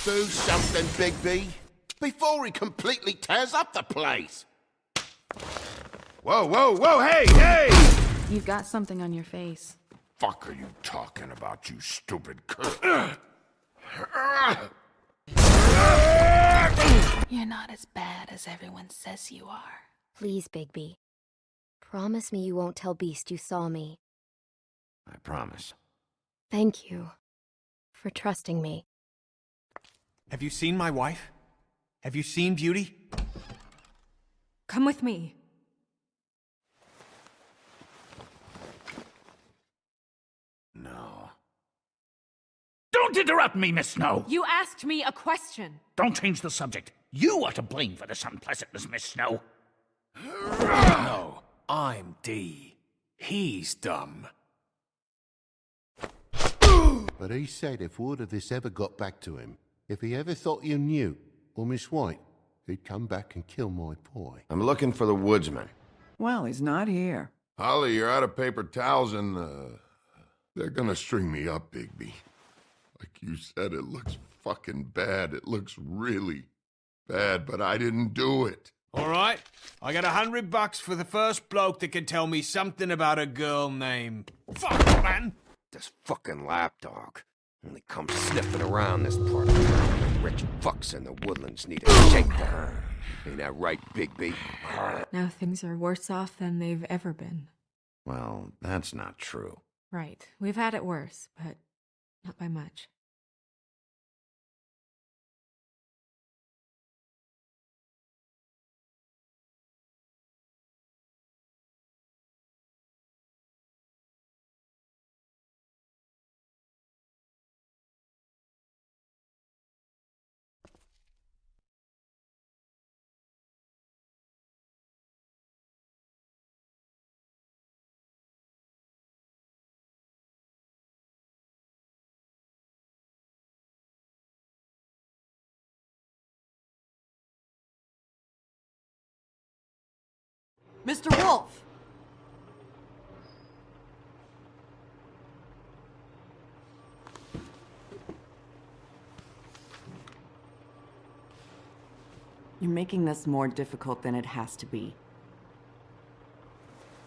Do something, Bigby, before he completely tears up the place. Whoa, whoa, whoa, hey, hey! You've got something on your face. Fuck are you talking about, you stupid cur? You're not as bad as everyone says you are. Please, Bigby. Promise me you won't tell Beast you saw me. I promise. Thank you for trusting me. Have you seen my wife? Have you seen Beauty? Come with me. No. Don't interrupt me, Miss Snow! You asked me a question. Don't change the subject. You are to blame for this unpleasantness, Miss Snow. No, I'm D. He's dumb. But he said if word of this ever got back to him, if he ever thought you knew, or Miss White, he'd come back and kill my boy. I'm looking for the woodsman. Well, he's not here. Holly, you're out of paper towels and, they're gonna string me up, Bigby. Like you said, it looks fucking bad. It looks really bad, but I didn't do it. All right, I got $100 for the first bloke that can tell me something about a girl named... Fuck, man! This fucking lapdog only comes sniffing around this part of town. Rich fucks in the woodlands need a shakedown. Ain't that right, Bigby? Now things are worse off than they've ever been. Well, that's not true. Right. We've had it worse, but not by much. Mr. Wolf! You're making this more difficult than it has to be.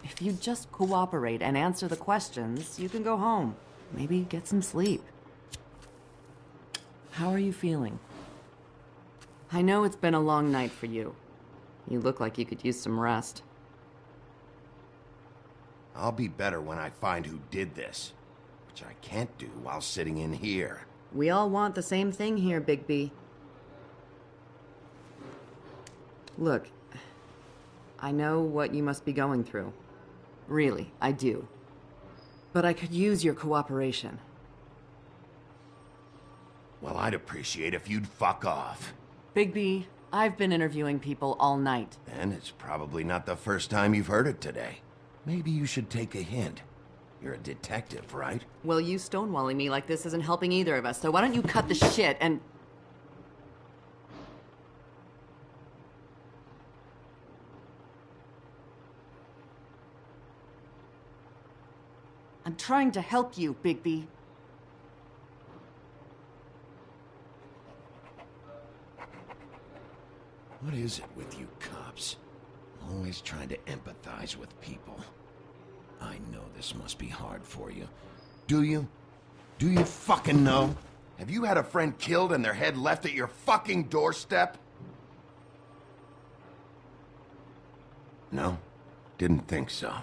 If you just cooperate and answer the questions, you can go home. Maybe get some sleep. How are you feeling? I know it's been a long night for you. You look like you could use some rest. I'll be better when I find who did this, which I can't do while sitting in here. We all want the same thing here, Bigby. Look, I know what you must be going through. Really, I do. But I could use your cooperation. Well, I'd appreciate if you'd fuck off. Bigby, I've been interviewing people all night. And it's probably not the first time you've heard it today. Maybe you should take a hint. You're a detective, right? Well, you stonewalling me like this isn't helping either of us, so why don't you cut the shit and... I'm trying to help you, Bigby. What is it with you cops? Always trying to empathize with people. I know this must be hard for you. Do you? Do you fucking know? Have you had a friend killed and their head left at your fucking doorstep? No? Didn't think so.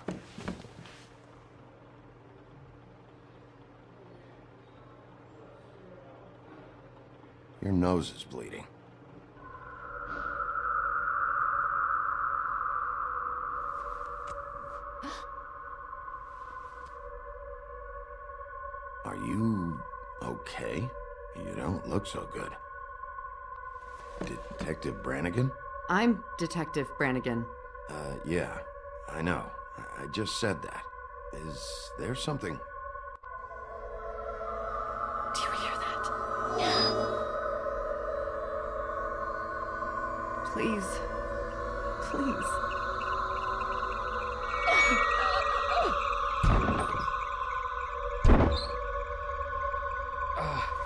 Your nose is bleeding. Are you okay? You don't look so good. Detective Brannigan? I'm Detective Brannigan. Yeah, I know. I just said that. Is there something? Do you hear that? Please. Please.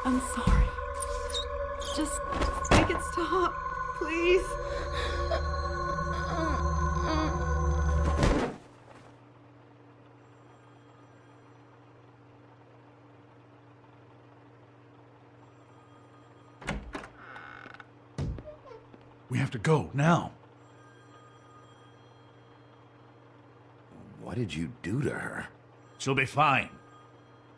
I'm sorry. Just make it stop, please. We have to go, now. What did you do to her? She'll be fine.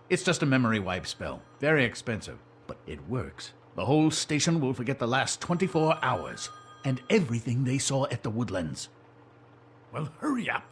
It's just a memory wipe spell. Very expensive, but it works. The whole station will forget the last 24 hours, and everything they saw at the Woodlands. Well, hurry up.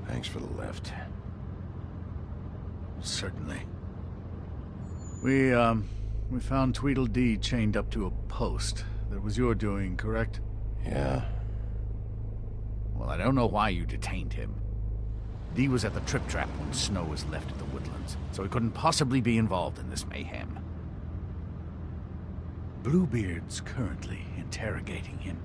Thanks for the lift. Certainly. We found Tweedledee chained up to a post. That was your doing, correct? Yeah. Well, I don't know why you detained him. Dee was at the Trip Trap when Snow was left at the Woodlands, so he couldn't possibly be involved in this mayhem. Bluebeard's currently interrogating him,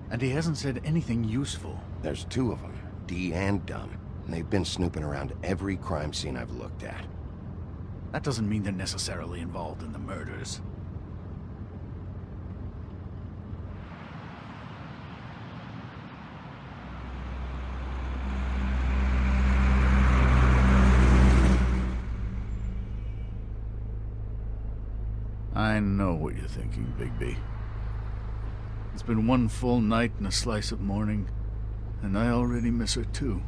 and he hasn't said anything useful. There's two of them, Dee and Dumb, and they've been snooping around every crime scene I've looked at. That doesn't mean they're necessarily involved in the murders. I know what you're thinking, Bigby. It's been one full night and a slice of morning, and I already miss her too.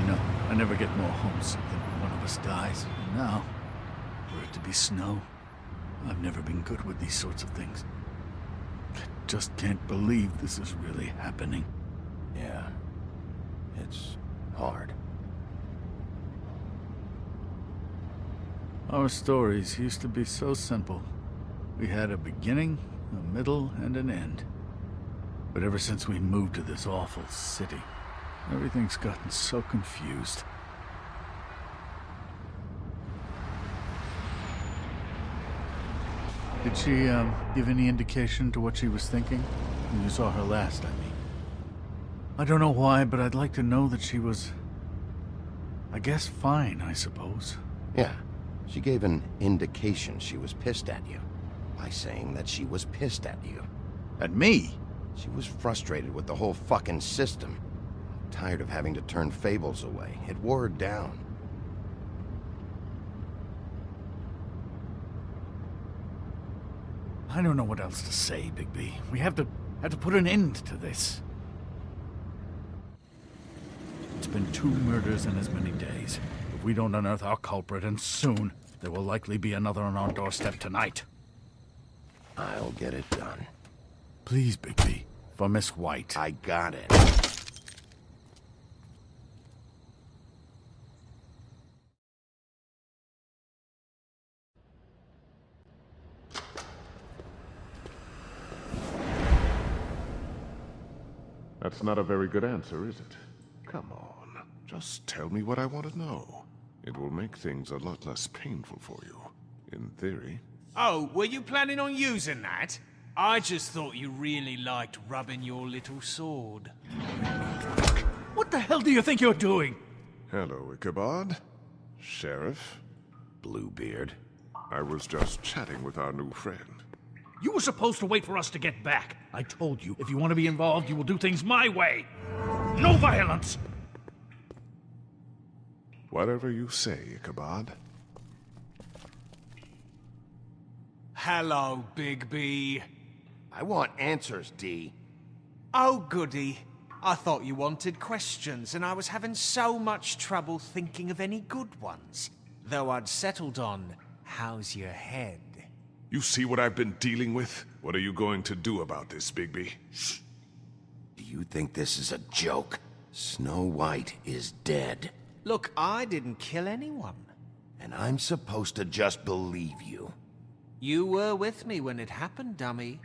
You know, I never get more homesick than when one of us dies, and now, for it to be Snow, I've never been good with these sorts of things. I just can't believe this is really happening. Yeah. It's hard. Our stories used to be so simple. We had a beginning, a middle, and an end. But ever since we moved to this awful city, everything's gotten so confused. Did she, give any indication to what she was thinking? When you saw her last, I mean. I don't know why, but I'd like to know that she was... I guess fine, I suppose. Yeah. She gave an indication she was pissed at you. By saying that she was pissed at you. At me? She was frustrated with the whole fucking system. Tired of having to turn Fables away. It wore her down. I don't know what else to say, Bigby. We have to put an end to this. It's been 2 murders in as many days. If we don't unearth our culprit, and soon, there will likely be another on our doorstep tonight. I'll get it done. Please, Bigby. For Miss White. I got it. That's not a very good answer, is it? Come on. Just tell me what I want to know. It will make things a lot less painful for you. In theory. Oh, were you planning on using that? I just thought you really liked rubbing your little sword. What the hell do you think you're doing? Hello, Ichabod. Sheriff. Bluebeard. I was just chatting with our new friend. You were supposed to wait for us to get back. I told you, if you want to be involved, you will do things my way. No violence! Whatever you say, Ichabod. Hello, Bigby. I want answers, D. Oh, goody. I thought you wanted questions, and I was having so much trouble thinking of any good ones. Though I'd settled on, how's your head? You see what I've been dealing with? What are you going to do about this, Bigby? Do you think this is a joke? Snow White is dead. Look, I didn't kill anyone. And I'm supposed to just believe you. You were with me when it happened, dummy.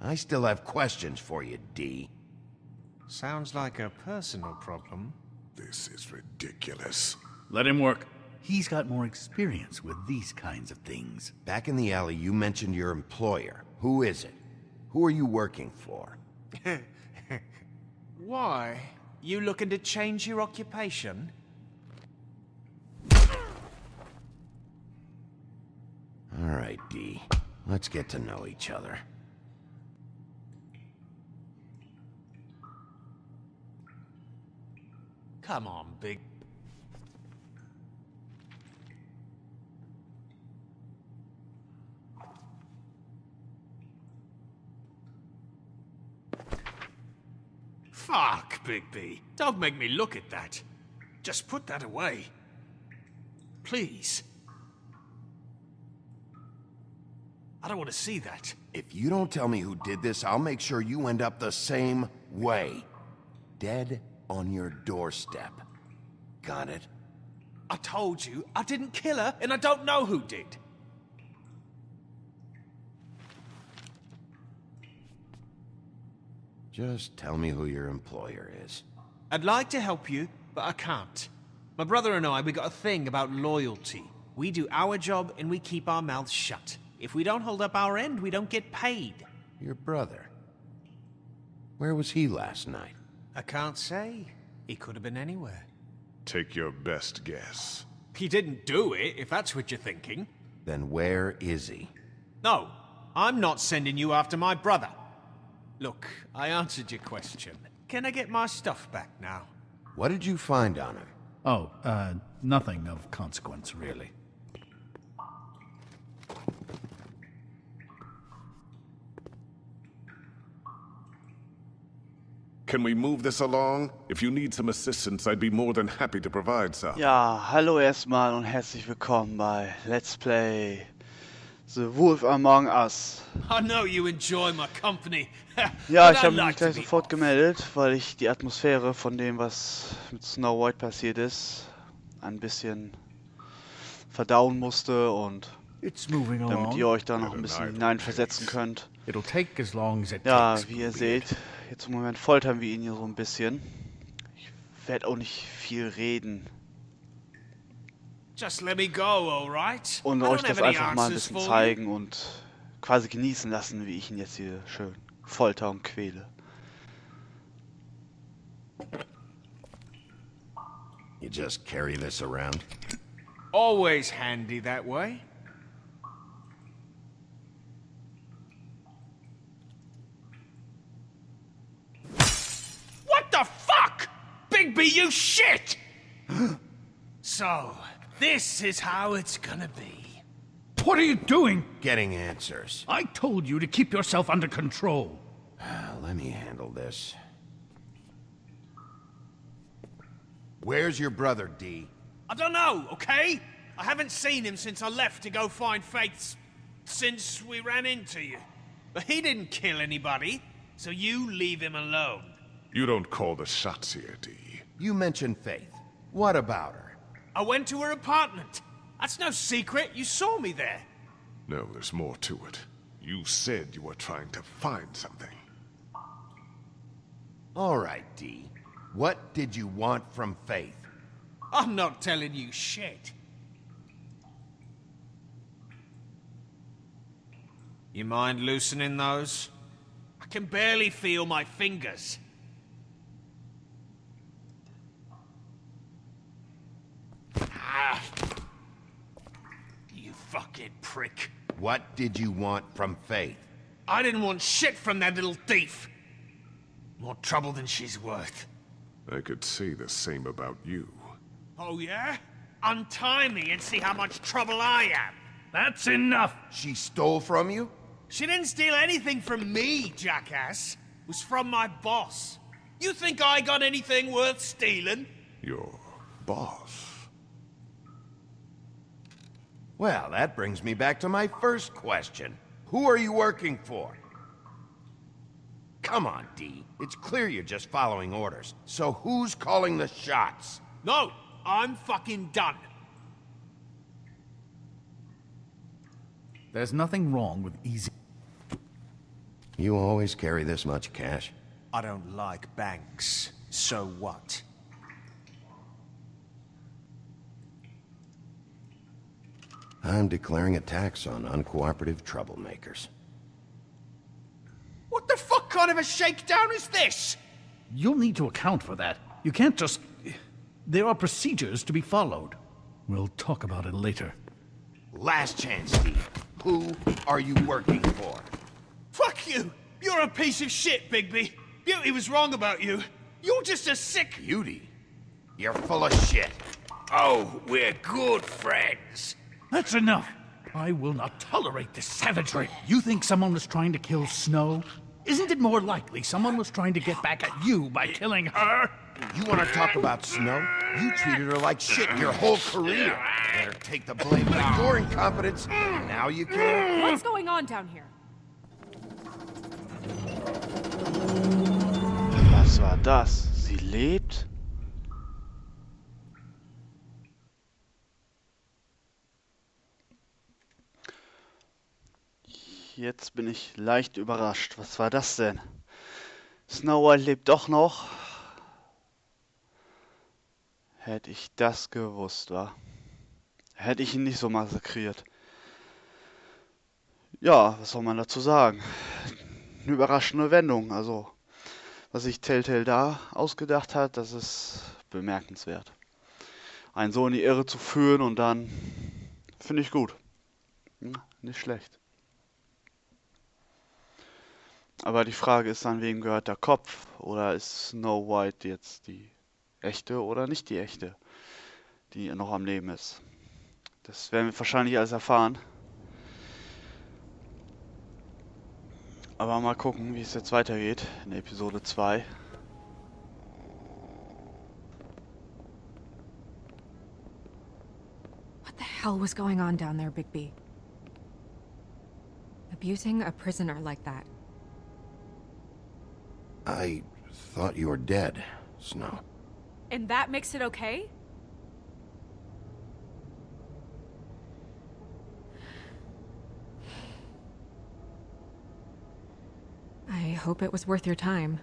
I still have questions for you, D. Sounds like a personal problem. This is ridiculous. Let him work. He's got more experience with these kinds of things. Back in the alley, you mentioned your employer. Who is it? Who are you working for? Why? You looking to change your occupation? All right, D. Let's get to know each other. Come on, big... Fuck, Bigby. Don't make me look at that. Just put that away. Please. I don't want to see that. If you don't tell me who did this, I'll make sure you end up the same way. Dead on your doorstep. Got it? I told you, I didn't kill her, and I don't know who did. Just tell me who your employer is. I'd like to help you, but I can't. My brother and I, we got a thing about loyalty. We do our job and we keep our mouths shut. If we don't hold up our end, we don't get paid. Your brother? Where was he last night? I can't say. He could have been anywhere. Take your best guess. He didn't do it, if that's what you're thinking. Then where is he? No, I'm not sending you after my brother. Look, I answered your question. Can I get my stuff back now? What did you find on him? Oh, nothing of consequence, really. Can we move this along? If you need some assistance, I'd be more than happy to provide some. Ja, hallo erstmal und herzlich willkommen bei Let's Play The Wolf Amang Us. I know you enjoy my company. Ja, ich habe mich gleich sofort gemeldet, weil ich die Atmosphäre von dem, was mit Snow White passiert ist, ein bisschen verdauen musste und damit ihr euch da noch ein bisschen hineinversetzen könnt. Ja, wie ihr seht, jetzt im Moment foltern wir ihn hier so ein bisschen. Ich werde auch nicht viel reden. Just let me go, all right? Und euch das einfach mal ein bisschen zeigen und quasi genießen lassen, wie ich ihn jetzt hier schön folter und quäle. You just carry this around? Always handy that way. What the fuck? Bigby, you shit! So, this is how it's gonna be. What are you doing? Getting answers. I told you to keep yourself under control. Let me handle this. Where's your brother, D? I don't know, okay? I haven't seen him since I left to go find Faith since we ran into you. But he didn't kill anybody, so you leave him alone. You don't call the shots here, D. You mentioned Faith. What about her? I went to her apartment. That's no secret. You saw me there. No, there's more to it. You said you were trying to find something. All right, D. What did you want from Faith? I'm not telling you shit. You mind loosening those? I can barely feel my fingers. Ah. You fucking prick. What did you want from Faith? I didn't want shit from that little thief. More trouble than she's worth. I could say the same about you. Oh, yeah? Untie me and see how much trouble I am. That's enough. She stole from you? She didn't steal anything from me, jackass. It was from my boss. You think I got anything worth stealing? Your boss? Well, that brings me back to my first question. Who are you working for? Come on, D. It's clear you're just following orders. So who's calling the shots? No, I'm fucking done. There's nothing wrong with easy... You always carry this much cash? I don't like banks. So what? I'm declaring a tax on uncooperative troublemakers. What the fuck kind of a shakedown is this? You'll need to account for that. You can't just... There are procedures to be followed. We'll talk about it later. Last chance, Steve. Who are you working for? Fuck you! You're a piece of shit, Bigby. Beauty was wrong about you. You're just a sick... Beauty? You're full of shit. Oh, we're good friends. That's enough. I will not tolerate this savagery. You think someone was trying to kill Snow? Isn't it more likely someone was trying to get back at you by killing her? You want to talk about Snow? You treated her like shit your whole career. Let her take the blame for your incompetence. Now you can. What's going on down here? Was war das? Sie lebt? Jetzt bin ich leicht überrascht. Was war das denn? Snow White lebt doch noch. Hätte ich das gewusst, wa? Hätte ich ihn nicht so massakriert. Ja, was soll man dazu sagen? Eine überraschende Wendung. Also, was sich TELLTALE da ausgedacht hat, das ist bemerkenswert. Einen so in die Irre zu führen und dann... Finde ich gut. Nicht schlecht. Aber die Frage ist dann, wem gehört der Kopf? Oder ist Snow White jetzt die echte oder nicht die echte, die noch am Leben ist? Das werden wir wahrscheinlich alles erfahren. Aber mal gucken, wie es jetzt weitergeht in Episode 2. What the hell was going on down there, Bigby? Abusing a prisoner like that. I thought you were dead, Snow. And that makes it okay? I hope it was worth your time.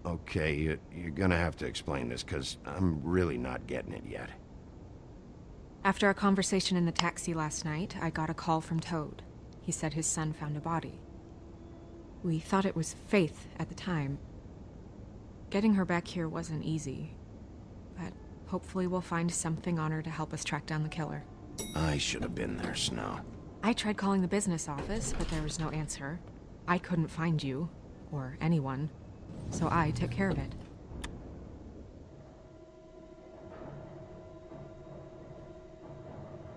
Okay, you're gonna have to explain this, because I'm really not getting it yet. After a conversation in the taxi last night, I got a call from Toad. He said his son found a body. We thought it was Faith at the time. Getting her back here wasn't easy, but hopefully we'll find something on her to help us track down the killer. I should have been there, Snow. I tried calling the business office, but there was no answer. I couldn't find you, or anyone, so I took care of it.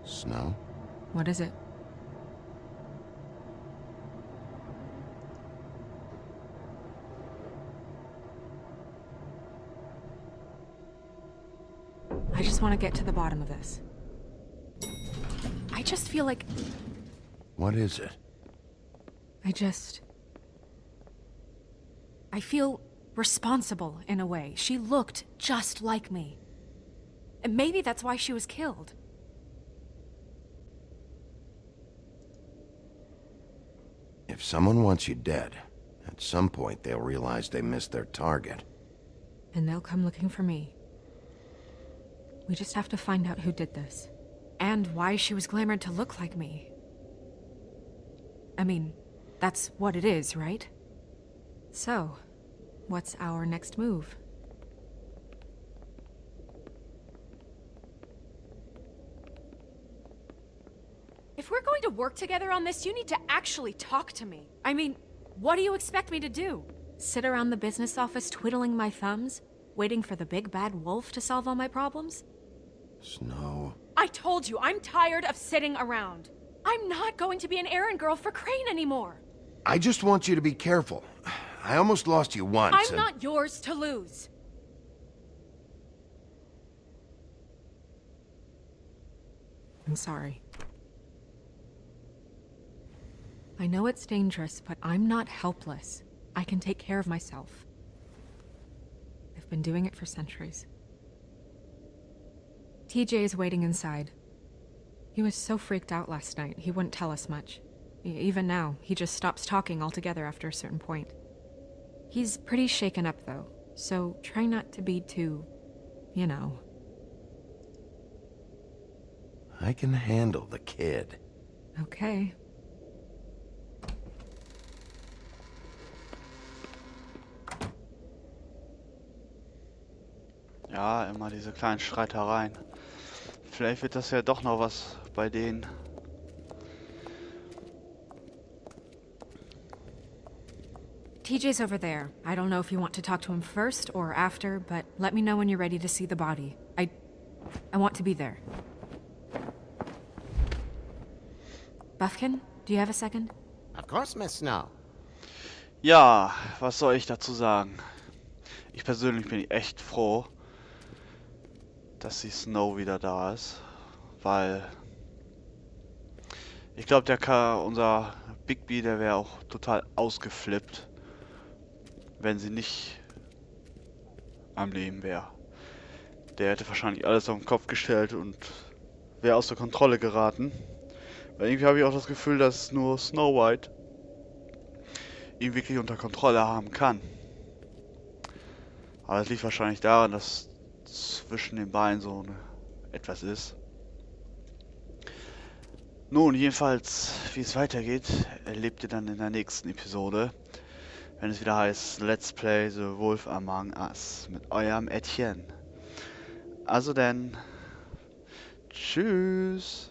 Snow? What is it? I just want to get to the bottom of this. I just feel like... What is it? I feel responsible in a way. She looked just like me. And maybe that's why she was killed. If someone wants you dead, at some point they'll realize they missed their target. And they'll come looking for me. We just have to find out who did this. And why she was glamored to look like me. I mean, that's what it is, right? So, what's our next move? If we're going to work together on this, you need to actually talk to me. I mean, what do you expect me to do? Sit around the business office twiddling my thumbs? Waiting for the big bad wolf to solve all my problems? Snow. I told you, I'm tired of sitting around. I'm not going to be an errand girl for Crane anymore. I just want you to be careful. I almost lost you once. I'm not yours to lose. I'm sorry. I know it's dangerous, but I'm not helpless. I can take care of myself. I've been doing it for centuries. TJ is waiting inside. He was so freaked out last night, he wouldn't tell us much. Even now, he just stops talking altogether after a certain point. He's pretty shaken up, though, so try not to be too, you know. I can handle the kid. Okay. Ja, immer diese kleinen Streitereien. Vielleicht wird das ja doch noch was bei denen. TJ's over there. I don't know if you want to talk to him first or after, but let me know when you're ready to see the body. I want to be there. Buffkin, do you have a second? Of course, Miss Snow. Ja, was soll ich dazu sagen? Ich persönlich bin echt froh, dass die Snow wieder da ist, weil ich glaube, unser Bigby, der wäre auch total ausgeflippt, wenn sie nicht am Leben wäre. Der hätte wahrscheinlich alles auf den Kopf gestellt und wäre aus der Kontrolle geraten. Weil irgendwie habe ich auch das Gefühl, dass nur Snow White ihn wirklich unter Kontrolle haben kann. Aber es liegt wahrscheinlich daran, dass zwischen den beiden so etwas ist. Nun, jedenfalls, wie es weitergeht, erlebt ihr dann in der nächsten Episode, wenn es wieder heißt Let's Play The Wolf Amang Us mit eurem Etienne. Also denn, tschüss!